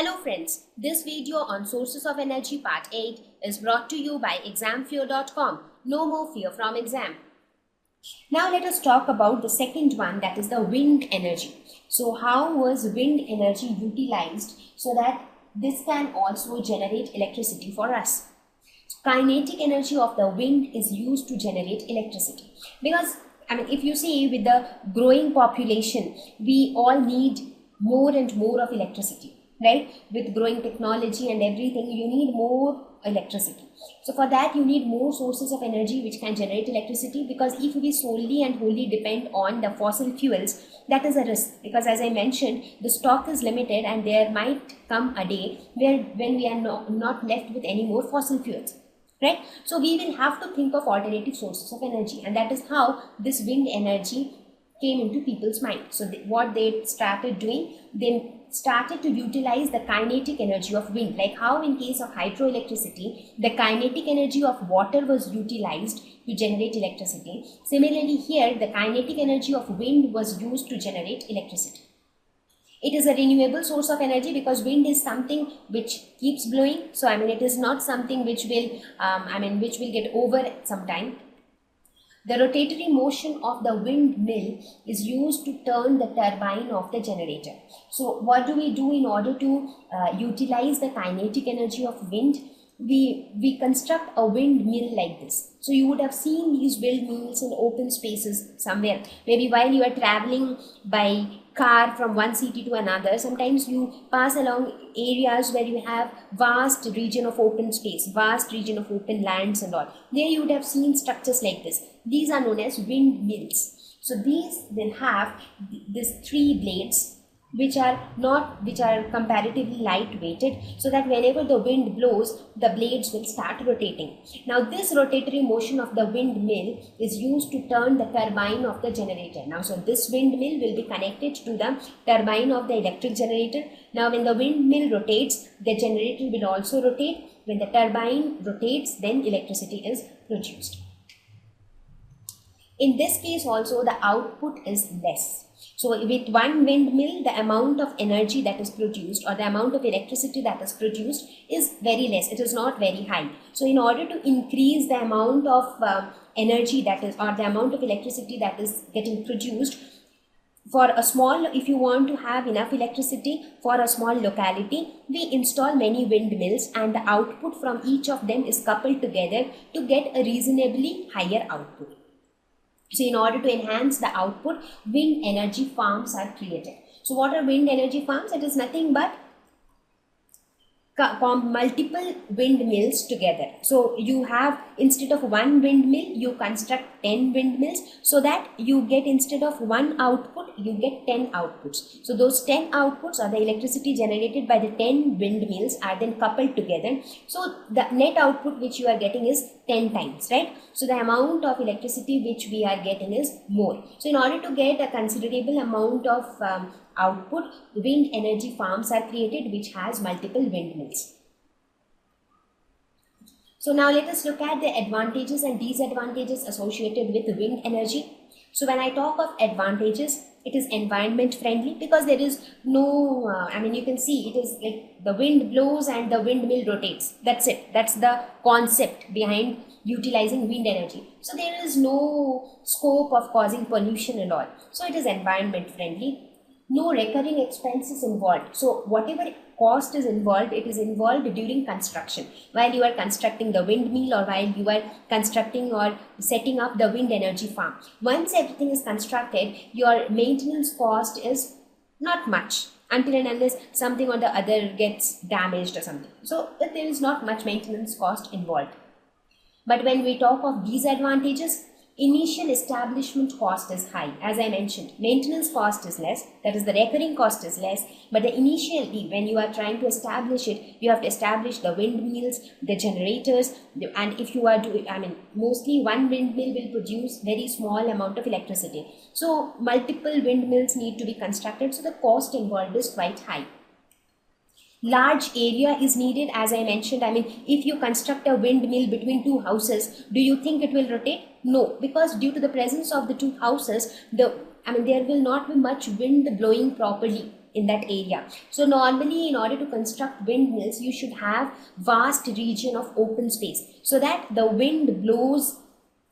Hello friends, this video on Sources of Energy Part 8 is brought to you by examfear.com. No more fear from exam. Now let us talk about the second one, that is the wind energy. So how was wind energy utilized so that this can also generate electricity for us? Kinetic energy of the wind is used to generate electricity. Because if you see, with the growing population, we all need more and more of electricity. Right? With growing technology and everything, you need more electricity. So for that, you need more sources of energy which can generate electricity, because if we solely and wholly depend on the fossil fuels, that is a risk, because as I mentioned, the stock is limited and there might come a day when we are not left with any more fossil fuels. Right? So we will have to think of alternative sources of energy, and that is how this wind energy came into people's mind. So what they started doing, they started to utilize the kinetic energy of wind, like how in case of hydroelectricity, the kinetic energy of water was utilized to generate electricity. Similarly here, the kinetic energy of wind was used to generate electricity. It is a renewable source of energy because wind is something which keeps blowing. So it is not something which will which will get over sometime. The rotatory motion of the windmill is used to turn the turbine of the generator. So what do we do in order to utilize the kinetic energy of wind? We construct a windmill like this. So you would have seen these windmills in open spaces somewhere. Maybe while you are traveling by car from one city to another, sometimes you pass along areas where you have vast region of open space, vast region of open lands and all. There you would have seen structures like this. These are known as windmills. So these will have these three blades which are comparatively light weighted, so that whenever the wind blows, the blades will start rotating. Now this rotatory motion of the windmill is used to turn the turbine of the generator. Now so this windmill will be connected to the turbine of the electric generator. Now when the windmill rotates, the generator will also rotate. When the turbine rotates, then electricity is produced. In this case also, the output is less. So with one windmill, the amount of energy that is produced, or the amount of electricity that is produced, is very less. It is not very high. So in order to increase the amount of energy that is, or the amount of electricity that is getting produced, if you want to have enough electricity for a small locality, we install many windmills, and the output from each of them is coupled together to get a reasonably higher output. So in order to enhance the output, wind energy farms are created. So what are wind energy farms? It is nothing but multiple windmills together. So you have, instead of one windmill, you construct 10 windmills, so that you get, instead of one output, you get 10 outputs. So those 10 outputs, or the electricity generated by the 10 windmills, are then coupled together. So the net output which you are getting is 10 times, right? So the amount of electricity which we are getting is more. So in order to get a considerable amount of output, wind energy farms are created which has multiple windmills. So now let us look at the advantages and disadvantages associated with wind energy. So when I talk of advantages, it is environment friendly, because there is no, you can see it is like the wind blows and the windmill rotates. That's it. That's the concept behind utilizing wind energy. So there is no scope of causing pollution and all. So it is environment friendly. No recurring expenses involved. So whatever cost is involved, it is involved during construction. While you are constructing the windmill, or while you are constructing or setting up the wind energy farm. Once everything is constructed, your maintenance cost is not much, until and unless something or the other gets damaged or something. So there is not much maintenance cost involved. But when we talk of disadvantages, initial establishment cost is high. As I mentioned, maintenance cost is less, that is the recurring cost is less, but the initially, when you are trying to establish it, you have to establish the windmills, the generators, and if you are doing, mostly one windmill will produce very small amount of electricity. So multiple windmills need to be constructed, so the cost involved is quite high. Large area is needed, as I mentioned. If you construct a windmill between two houses, do you think it will rotate? No, because due to the presence of the two houses, there will not be much wind blowing properly. in that area. So normally in order to construct windmills, you should have vast region of open space so that the wind blows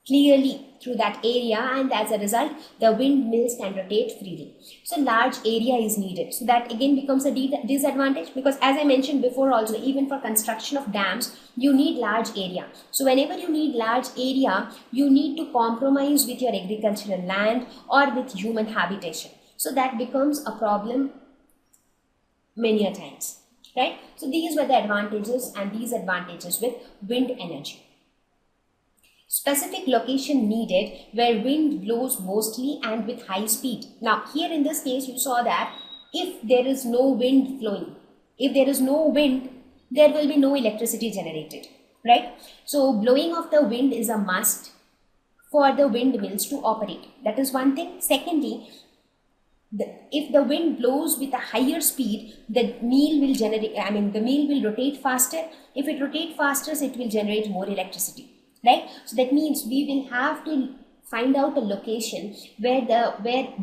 clearly through that area, and as a result the windmills can rotate freely. So large area is needed, so that again becomes a disadvantage, because as I mentioned before also, even for construction of dams you need large area. So whenever you need large area, you need to compromise with your agricultural land or with human habitation, so that becomes a problem many a times, right? So these were the advantages and disadvantages with wind energy. Specific location needed where wind blows mostly and with high speed. Now here in this case you saw that if there is no wind flowing, if there is no wind, there will be no electricity generated, right? So blowing of the wind is a must for the windmills to operate. That is one thing. Secondly, if the wind blows with a higher speed, the mill will rotate faster. If it rotates faster, it will generate more electricity, right? So that means we will have to find out a location where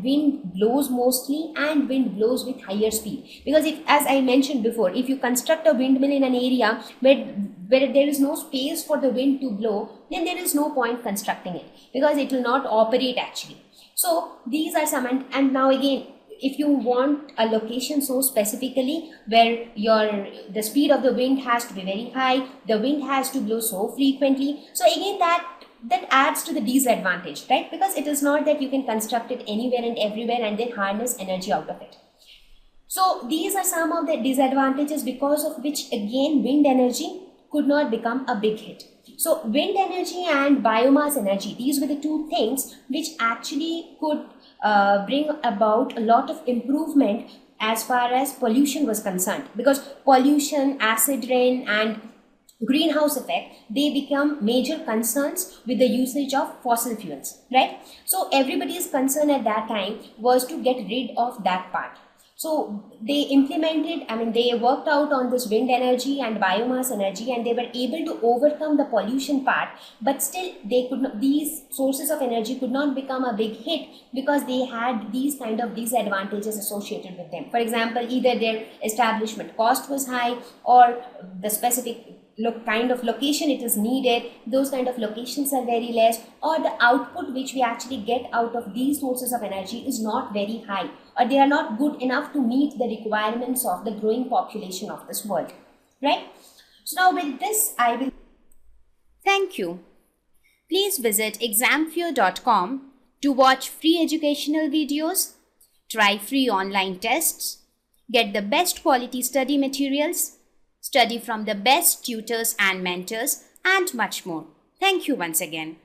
wind blows mostly and wind blows with higher speed. Because if, as I mentioned before, if you construct a windmill in an area where there is no space for the wind to blow, then there is no point constructing it, because it will not operate actually. So these are some, and now again, if you want a location so specifically where the speed of the wind has to be very high, the wind has to blow so frequently, so again that adds to the disadvantage, right? Because it is not that you can construct it anywhere and everywhere and then harness energy out of it. So these are some of the disadvantages because of which again wind energy could not become a big hit. So wind energy and biomass energy, these were the two things which actually could bring about a lot of improvement as far as pollution was concerned, because pollution, acid rain and greenhouse effect, they become major concerns with the usage of fossil fuels, right? So everybody's concern at that time was to get rid of that part. So they they worked out on this wind energy and biomass energy, and they were able to overcome the pollution part, but still these sources of energy could not become a big hit because they had these kind of disadvantages associated with them. For example, either their establishment cost was high, or the specific kind of location it is needed, those kind of locations are very less, or the output which we actually get out of these sources of energy is not very high, or they are not good enough to meet the requirements of the growing population of this world, right? So now with this I will thank you. Please visit examfear.com to watch free educational videos, try free online tests, get the best quality study materials, study from the best tutors and mentors, and much more. Thank you once again.